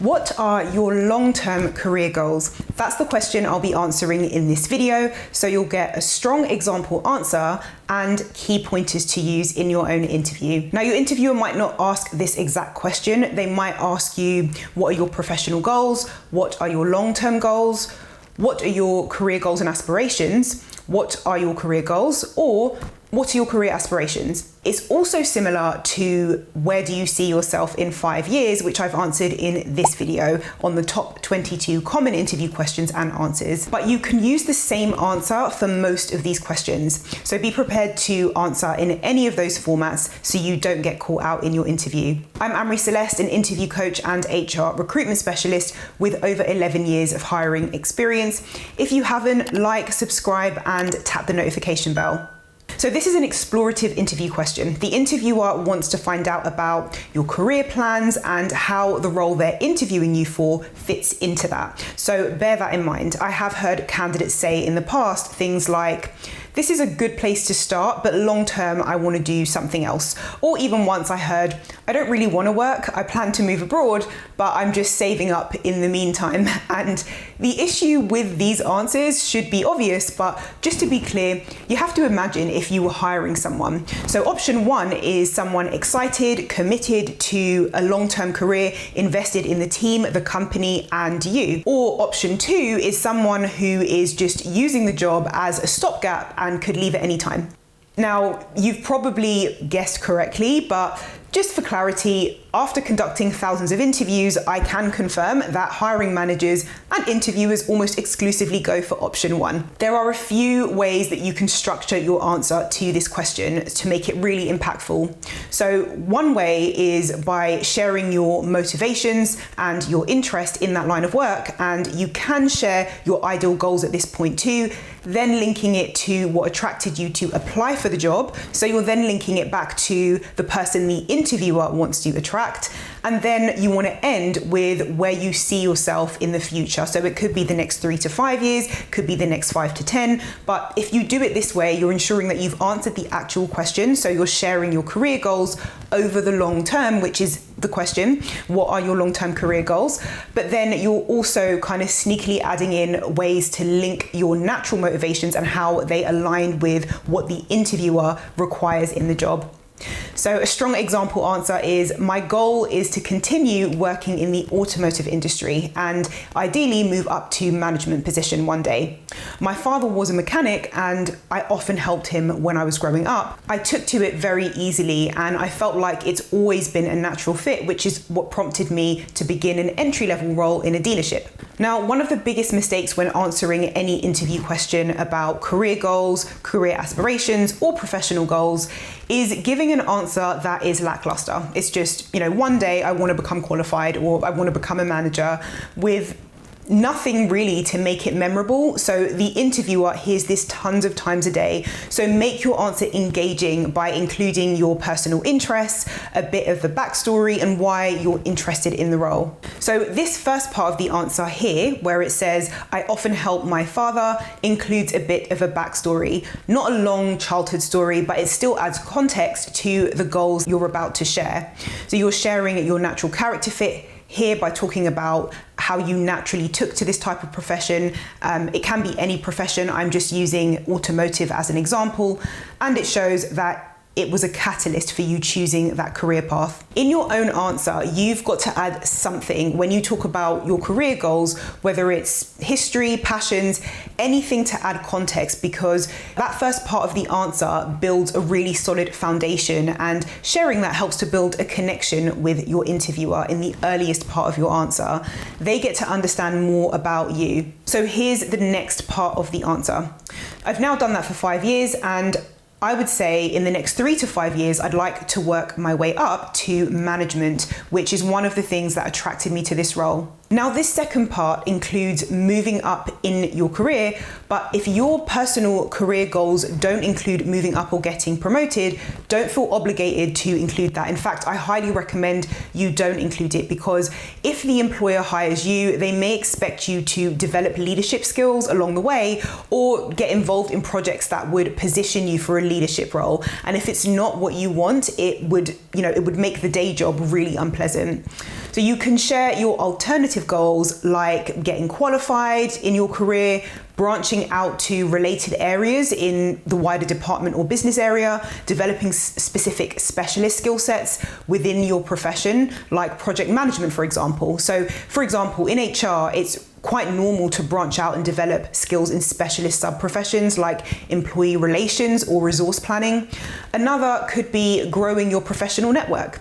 What are your long-term career goals? That's the question I'll be answering in this video, so you'll get a strong example answer and key pointers to use in your own interview. Now, your interviewer might not ask this exact question. They might ask you, what are your professional goals? What are your long-term goals? What are your career goals and aspirations? What are your career goals? Or what are your career aspirations? It's also similar to where do you see yourself in 5 years, which I've answered in this video on the top 22 common interview questions and answers. But you can use the same answer for most of these questions. So be prepared to answer in any of those formats so you don't get caught out in your interview. I'm Amri Celeste, an interview coach and HR recruitment specialist with over 11 years of hiring experience. If you haven't, like, subscribe, and tap the notification bell. So this is an explorative interview question. The interviewer wants to find out about your career plans and how the role they're interviewing you for fits into that. So bear that in mind. I have heard candidates say in the past things like, this is a good place to start, but long term, I want to do something else. Or even once I heard, I don't really want to work, I plan to move abroad, but I'm just saving up in the meantime. And the issue with these answers should be obvious, but just to be clear, you have to imagine if you were hiring someone. So option one is someone excited, committed to a long-term career, invested in the team, the company, and you. Or option two is someone who is just using the job as a stopgap and could leave at any time. Now, you've probably guessed correctly, but just for clarity, after conducting thousands of interviews, I can confirm that hiring managers and interviewers almost exclusively go for option one. There are a few ways that you can structure your answer to this question to make it really impactful. So one way is by sharing your motivations and your interest in that line of work, and you can share your ideal goals at this point too, then linking it to what attracted you to apply for the job. So you're then linking it back to the person the interviewer wants to attract. And then you want to end with where you see yourself in the future. So it could be the next 3 to 5 years, could be the next 5 to 10. But if you do it this way, you're ensuring that you've answered the actual question. So you're sharing your career goals over the long term, which is the question, what are your long-term career goals? But then you're also kind of sneakily adding in ways to link your natural motivations and how they align with what the interviewer requires in the job. So a strong example answer is, my goal is to continue working in the automotive industry and ideally move up to management position one day. My father was a mechanic and I often helped him when I was growing up. I took to it very easily and I felt like it's always been a natural fit, which is what prompted me to begin an entry-level role in a dealership. Now, one of the biggest mistakes when answering any interview question about career goals, career aspirations, or professional goals is giving an answer that is lackluster. It's just, one day I want to become qualified or I want to become a manager, with nothing really to make it memorable. So the interviewer hears this tons of times a day. So make your answer engaging by including your personal interests, a bit of the backstory, and why you're interested in the role. So this first part of the answer here, where it says, I often help my father, includes a bit of a backstory. Not a long childhood story, but it still adds context to the goals you're about to share. So you're sharing your natural character fit here by talking about how you naturally took to this type of profession. It can be any profession. I'm just using automotive as an example. And it shows that it was a catalyst for you choosing that career path. In your own answer, you've got to add something when you talk about your career goals, whether it's history, passions, anything to add context, because that first part of the answer builds a really solid foundation, and sharing that helps to build a connection with your interviewer in the earliest part of your answer. They get to understand more about you. So here's the next part of the answer. I've now done that for 5 years, and I would say in the next 3 to 5 years, I'd like to work my way up to management, which is one of the things that attracted me to this role. Now, this second part includes moving up in your career, but if your personal career goals don't include moving up or getting promoted, don't feel obligated to include that. In fact, I highly recommend you don't include it, because if the employer hires you, they may expect you to develop leadership skills along the way or get involved in projects that would position you for a leadership role. And if it's not what you want, it would make the day job really unpleasant. So you can share your alternative goals like getting qualified in your career, branching out to related areas in the wider department or business area, developing specific specialist skill sets within your profession, like project management, for example. So, for example, in HR, it's quite normal to branch out and develop skills in specialist sub-professions like employee relations or resource planning. Another could be growing your professional network,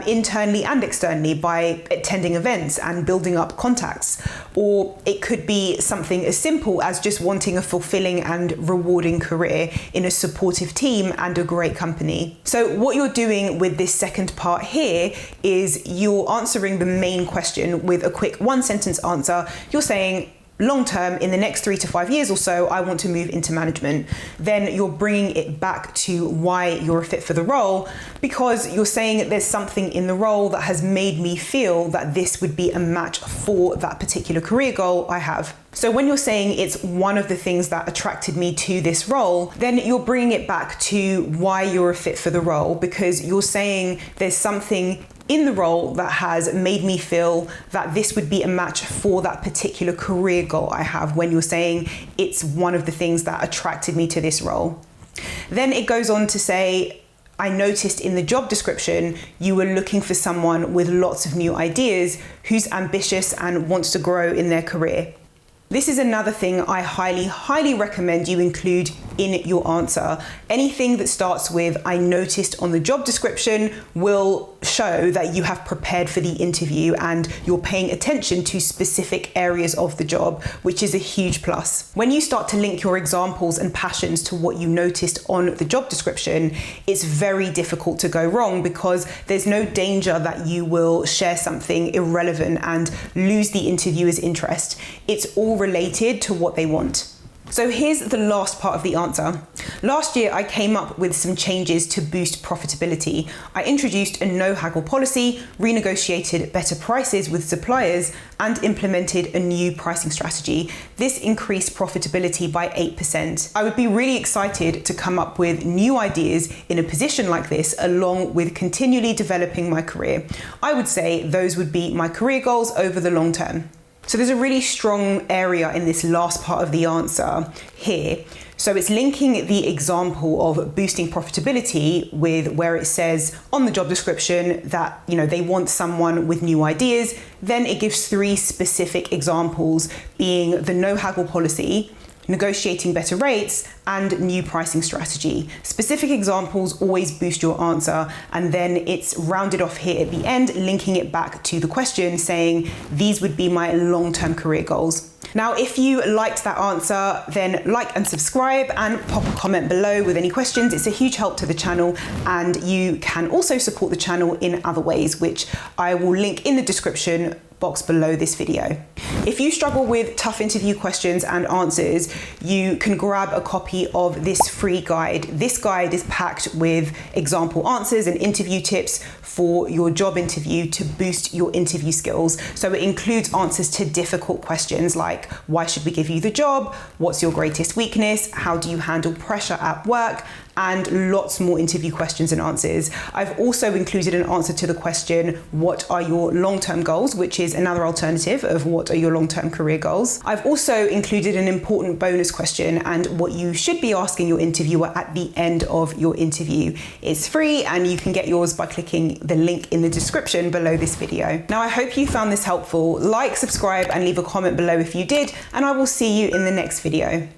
internally and externally, by attending events and building up contacts. Or it could be something as simple as just wanting a fulfilling and rewarding career in a supportive team and a great company. So what you're doing with this second part here is you're answering the main question with a quick one-sentence answer. You're saying, long term, in the next 3 to 5 years or so, I want to move into management. Then you're bringing it back to why you're a fit for the role, because you're saying there's something in the role that has made me feel that this would be a match for that particular career goal I have. So when you're saying it's one of the things that attracted me to this role, then you're bringing it back to why you're a fit for the role, because you're saying there's something in the role that has made me feel that this would be a match for that particular career goal I have, when you're saying it's one of the things that attracted me to this role. Then it goes on to say, I noticed in the job description you were looking for someone with lots of new ideas, who's ambitious and wants to grow in their career. This is another thing I highly recommend you include in your answer. Anything that starts with "I noticed on the job description" will show that you have prepared for the interview and you're paying attention to specific areas of the job, which is a huge plus. When you start to link your examples and passions to what you noticed on the job description, it's very difficult to go wrong, because there's no danger that you will share something irrelevant and lose the interviewer's interest. It's all related to what they want. So here's the last part of the answer. Last year, I came up with some changes to boost profitability. I introduced a no haggle policy, renegotiated better prices with suppliers, and implemented a new pricing strategy. This increased profitability by 8%. I would be really excited to come up with new ideas in a position like this, along with continually developing my career. I would say those would be my career goals over the long term. So there's a really strong area in this last part of the answer here. So it's linking the example of boosting profitability with where it says on the job description that, they want someone with new ideas. Then it gives 3 specific examples, being the no haggle policy, negotiating better rates, and new pricing strategy. Specific examples always boost your answer, and then it's rounded off here at the end, linking it back to the question, saying these would be my long-term career goals. Now, if you liked that answer, then like and subscribe and pop a comment below with any questions. It's a huge help to the channel, and you can also support the channel in other ways, which I will link in the description box below this video. If you struggle with tough interview questions and answers, you can grab a copy of this free guide. This guide is packed with example answers and interview tips for your job interview to boost your interview skills. So it includes answers to difficult questions like, why should we give you the job? What's your greatest weakness? How do you handle pressure at work? And lots more interview questions and answers. I've also included an answer to the question, what are your long-term goals? Which is another alternative of what are your long-term career goals. I've also included an important bonus question and what you should be asking your interviewer at the end of your interview. It's free, and you can get yours by clicking the link in the description below this video. Now, I hope you found this helpful. Like, subscribe, and leave a comment below if you did, and I will see you in the next video.